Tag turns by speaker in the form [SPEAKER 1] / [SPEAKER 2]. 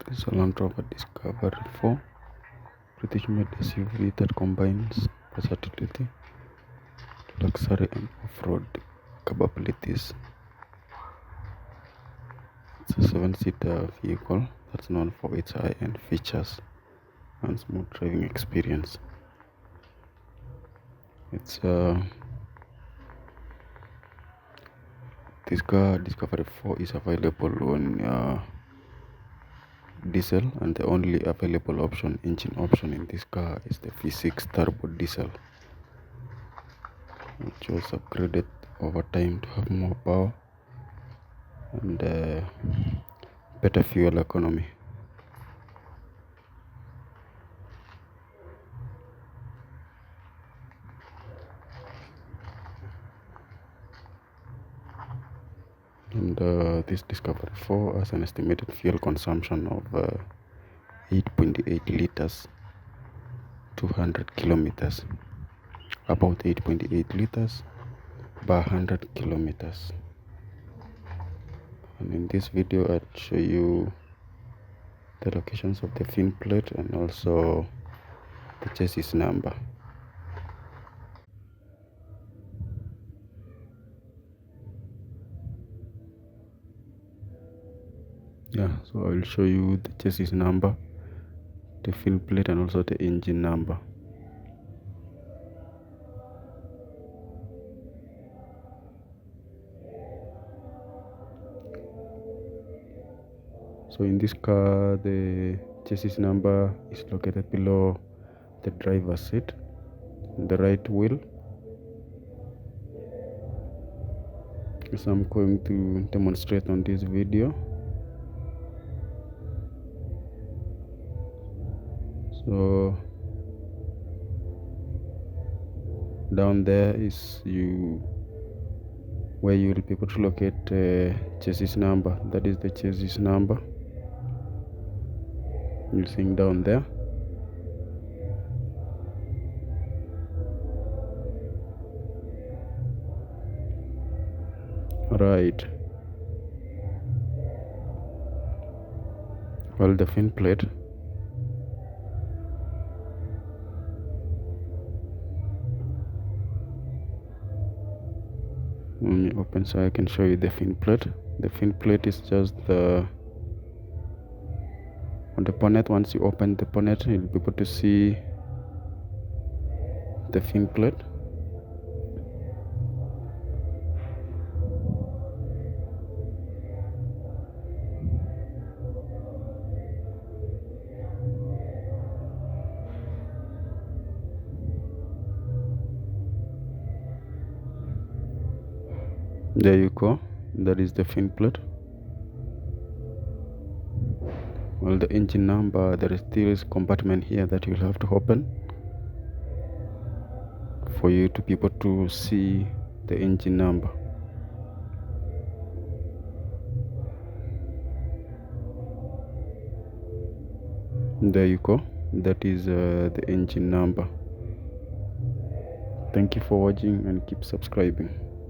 [SPEAKER 1] This is a Land Rover Discovery 4 British-made SUV that combines versatility, luxury and off-road capabilities. It's a 7-seater vehicle that's known for its high-end features and smooth driving experience. This car Discovery 4 is available on diesel, and the only available engine option in this car is the V6 turbo diesel, which was upgraded over time to have more power and better fuel economy. And this Discovery 4 has an estimated fuel consumption of 8.8 liters, 200 kilometers, about 8.8 liters per 100 kilometers. And in this video I'll show you the locations of the fin plate and also the chassis number. So I will show you the chassis number, the fin plate and also the engine number. So in this car, the chassis number is located below the driver's seat, the right wheel. So I'm going to demonstrate on this video. So down there is where you will be able to locate chassis number. That is the chassis number you're seeing down there. Right. Well, the fin plate. Let me open so I can show you the fin plate. The fin plate is just on the bonnet. Once you open the bonnet, you'll be able to see the fin plate. There you go, that is the fin plate. Well, the engine number, there is still a compartment here that you'll have to open for you to be able to see the engine number. There you go, that is the engine number. Thank you for watching and keep subscribing.